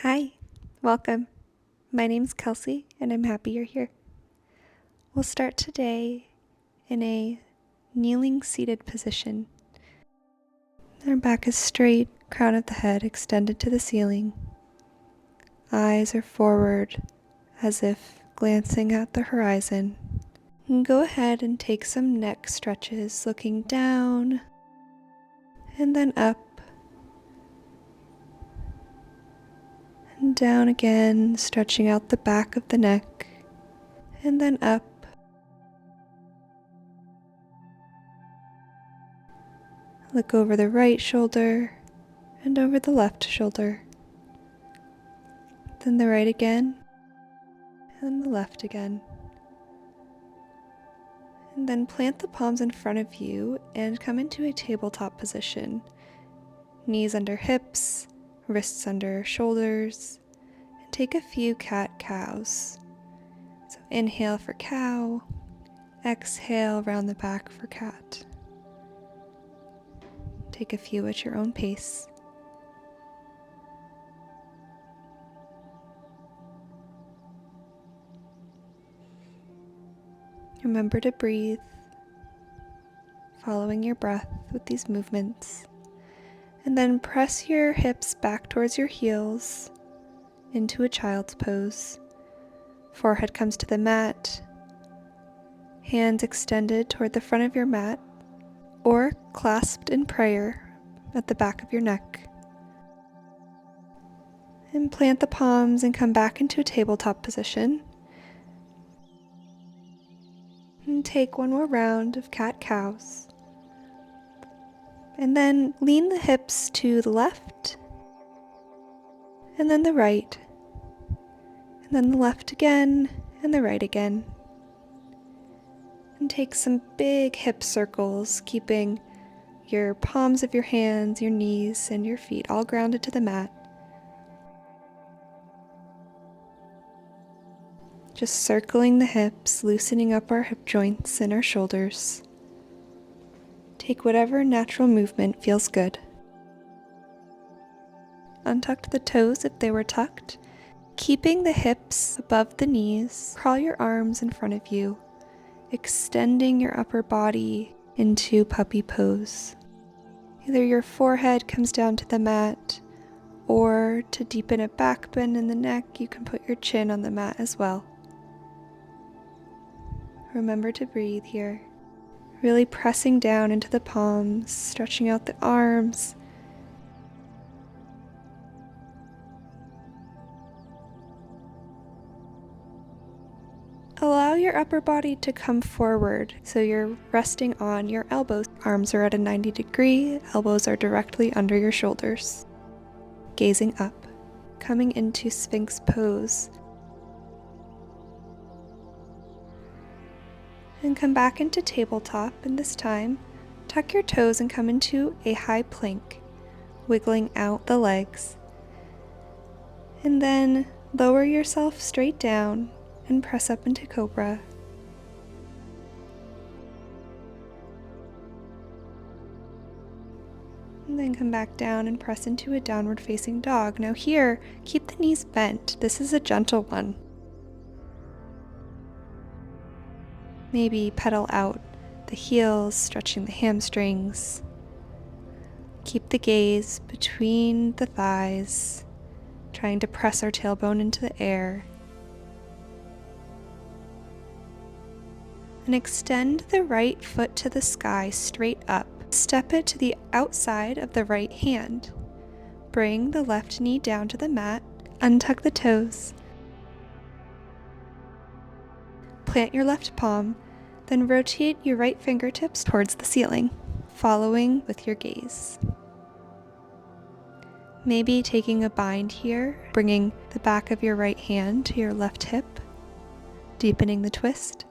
Hi, welcome. My name's Kelsey, and I'm happy you're here. We'll start today in a kneeling seated position. Our back is straight, crown of the head extended to the ceiling. Eyes are forward as if glancing at the horizon. And go ahead and take some neck stretches, looking down and then up and down again, stretching out the back of the neck and then up. Look over the right shoulder and over the left shoulder. Then the right again and the left again. And then plant the palms in front of you and come into a tabletop position. Knees under hips, wrists under shoulders, and take a few cat-cows. So inhale for cow, exhale round the back for cat. Take a few at your own pace. Remember to breathe, following your breath with these movements. And then press your hips back towards your heels into a child's pose. Forehead comes to the mat, hands extended toward the front of your mat or clasped in prayer at the back of your neck. And plant the palms and come back into a tabletop position. And take one more round of cat-cows. And then lean the hips to the left, and then the right, and then the left again, and the right again. And take some big hip circles, keeping your palms of your hands, your knees, and your feet all grounded to the mat. Just circling the hips, loosening up our hip joints and our shoulders. Take whatever natural movement feels good. Untuck the toes if they were tucked. Keeping the hips above the knees, crawl your arms in front of you, extending your upper body into puppy pose. Either your forehead comes down to the mat, or to deepen a back bend in the neck, you can put your chin on the mat as well. Remember to breathe here. Really pressing down into the palms, stretching out the arms. Allow your upper body to come forward so you're resting on your elbows. Arms are at a 90 degree, elbows are directly under your shoulders. Gazing up, coming into Sphinx pose. And come back into tabletop, and this time, tuck your toes and come into a high plank, wiggling out the legs. And then lower yourself straight down and press up into cobra. And then come back down and press into a downward facing dog. Now here, keep the knees bent. This is a gentle one. Maybe pedal out the heels, stretching the hamstrings. Keep the gaze between the thighs, trying to press our tailbone into the air. And extend the right foot to the sky straight up. Step it to the outside of the right hand. Bring the left knee down to the mat. Untuck the toes. Plant your left palm, then rotate your right fingertips towards the ceiling, following with your gaze. Maybe taking a bind here, bringing the back of your right hand to your left hip, deepening the twist.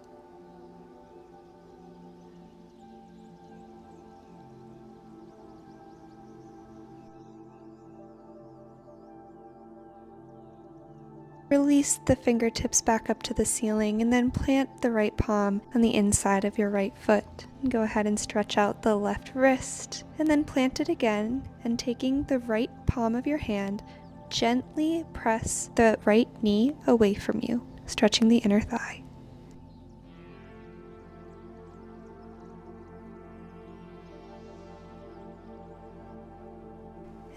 Release the fingertips back up to the ceiling and then plant the right palm on the inside of your right foot. And go ahead and stretch out the left wrist and then plant it again, and taking the right palm of your hand, gently press the right knee away from you, stretching the inner thigh.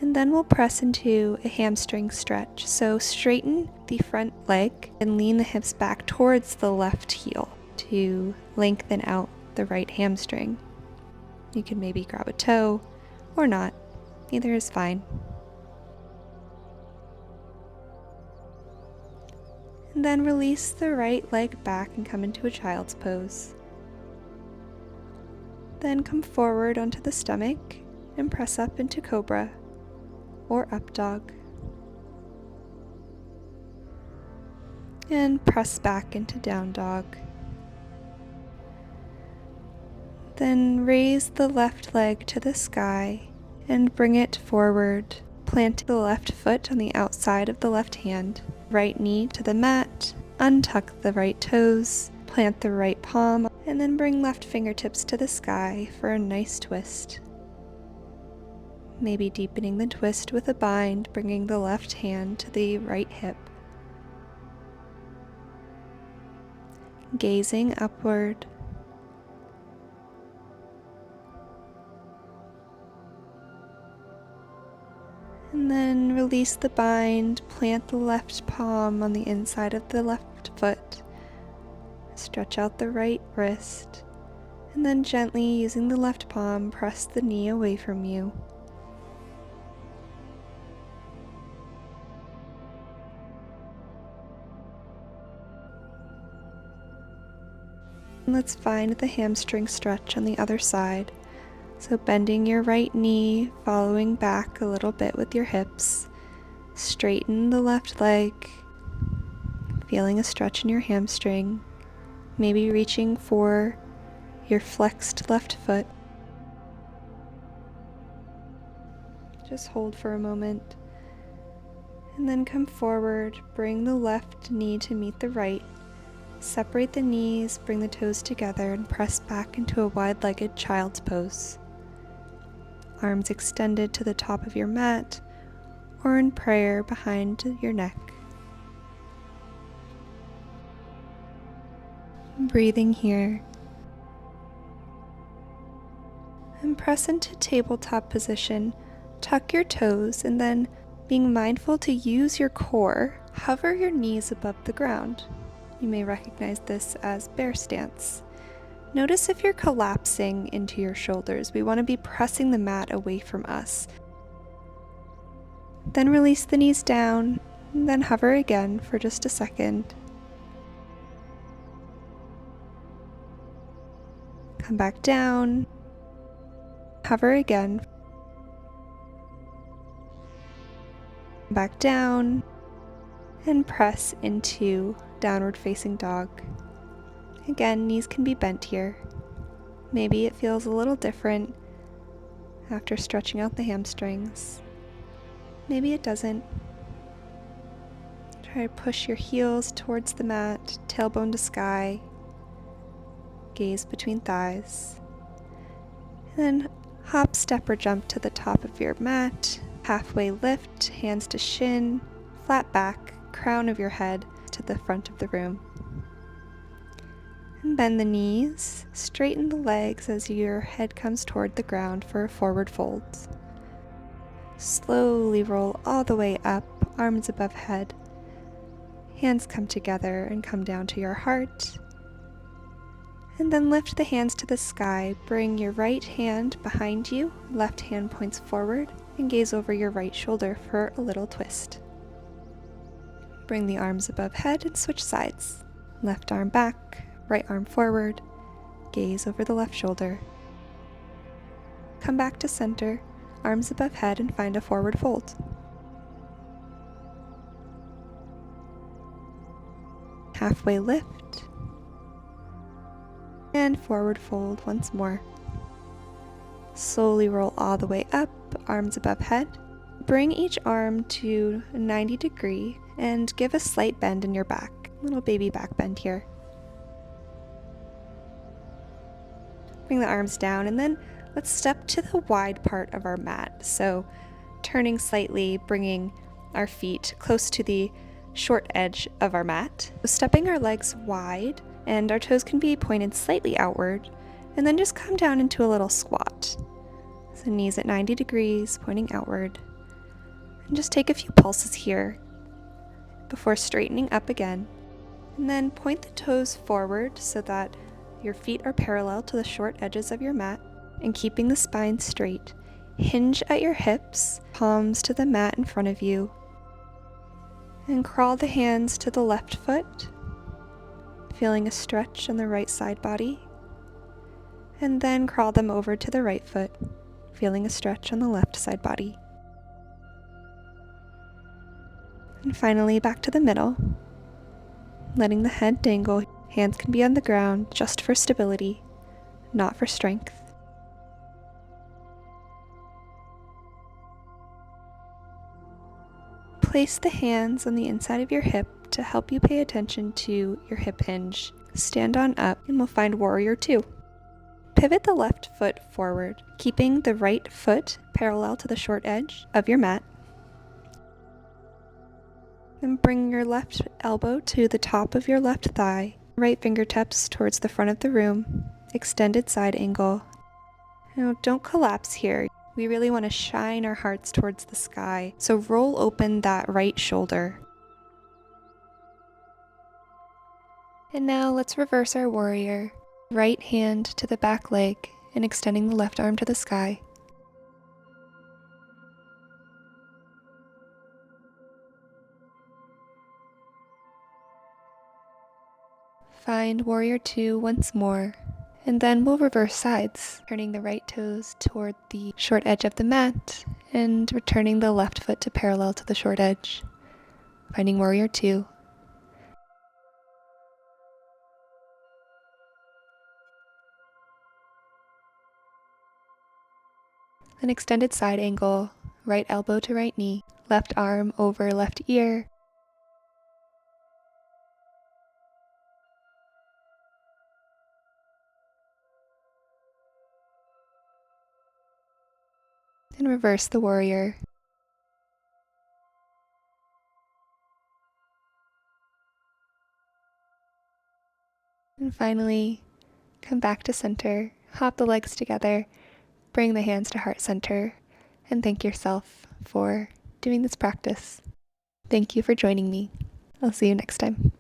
And then we'll press into a hamstring stretch. So straighten the front leg and lean the hips back towards the left heel to lengthen out the right hamstring. You can maybe grab a toe or not. Either is fine. And then release the right leg back and come into a child's pose. Then come forward onto the stomach and press up into cobra or up dog. And press back into down dog. Then raise the left leg to the sky and bring it forward. Plant the left foot on the outside of the left hand. Right knee to the mat. Untuck the right toes. Plant the right palm. And then bring left fingertips to the sky for a nice twist. Maybe deepening the twist with a bind, bringing the left hand to the right hip. Gazing upward. And then release the bind, plant the left palm on the inside of the left foot. Stretch out the right wrist. And then gently, using the left palm, press the knee away from you. And let's find the hamstring stretch on the other side. So bending your right knee, following back a little bit with your hips. Straighten the left leg, feeling a stretch in your hamstring. Maybe reaching for your flexed left foot. Just hold for a moment. And then come forward, bring the left knee to meet the right. Separate the knees, bring the toes together, and press back into a wide-legged child's pose. Arms extended to the top of your mat or in prayer behind your neck. Breathing here. And press into tabletop position. Tuck your toes and then, being mindful to use your core, hover your knees above the ground. You may recognize this as bear stance. Notice if you're collapsing into your shoulders. We want to be pressing the mat away from us. Then release the knees down, and then hover again for just a second. Come back down, hover again, back down, and press into downward facing dog. Again, knees can be bent here. Maybe it feels a little different after stretching out the hamstrings. Maybe it doesn't. Try to push your heels towards the mat, tailbone to sky. Gaze between thighs. And then hop, step, or jump to the top of your mat. Halfway lift, hands to shin, flat back, crown of your head to the front of the room. And bend the knees, straighten the legs as your head comes toward the ground for a forward fold. Slowly roll all the way up, arms above head. Hands come together and come down to your heart. And then lift the hands to the sky. Bring your right hand behind you, left hand points forward, and gaze over your right shoulder for a little twist. Bring the arms above head and switch sides. Left arm back, right arm forward, gaze over the left shoulder. Come back to center, arms above head, and find a forward fold. Halfway lift, and forward fold once more. Slowly roll all the way up, arms above head. Bring each arm to a 90-degree and give a slight bend in your back. Little baby back bend here. Bring the arms down, and then let's step to the wide part of our mat. So turning slightly, bringing our feet close to the short edge of our mat. Stepping our legs wide, and our toes can be pointed slightly outward, and then just come down into a little squat. So knees at 90 degrees, pointing outward. And just take a few pulses here before straightening up again. And then point the toes forward so that your feet are parallel to the short edges of your mat, and keeping the spine straight. Hinge at your hips, palms to the mat in front of you. And crawl the hands to the left foot, feeling a stretch on the right side body. And then crawl them over to the right foot, feeling a stretch on the left side body. And finally back to the middle, letting the head dangle. Hands can be on the ground just for stability, not for strength. Place the hands on the inside of your hip to help you pay attention to your hip hinge. Stand on up and we'll find Warrior 2. Pivot the left foot forward, keeping the right foot parallel to the short edge of your mat. Then bring your left elbow to the top of your left thigh, right fingertips towards the front of the room, extended side angle. Now don't collapse here. We really want to shine our hearts towards the sky, so roll open that right shoulder. And now let's reverse our warrior. Right hand to the back leg and extending the left arm to the sky. Find Warrior 2 once more. And then we'll reverse sides, turning the right toes toward the short edge of the mat and returning the left foot to parallel to the short edge. Finding Warrior 2. An extended side angle, right elbow to right knee, left arm over left ear. And reverse the warrior. And finally, come back to center, hop the legs together, bring the hands to heart center, and thank yourself for doing this practice. Thank you for joining me. I'll see you next time.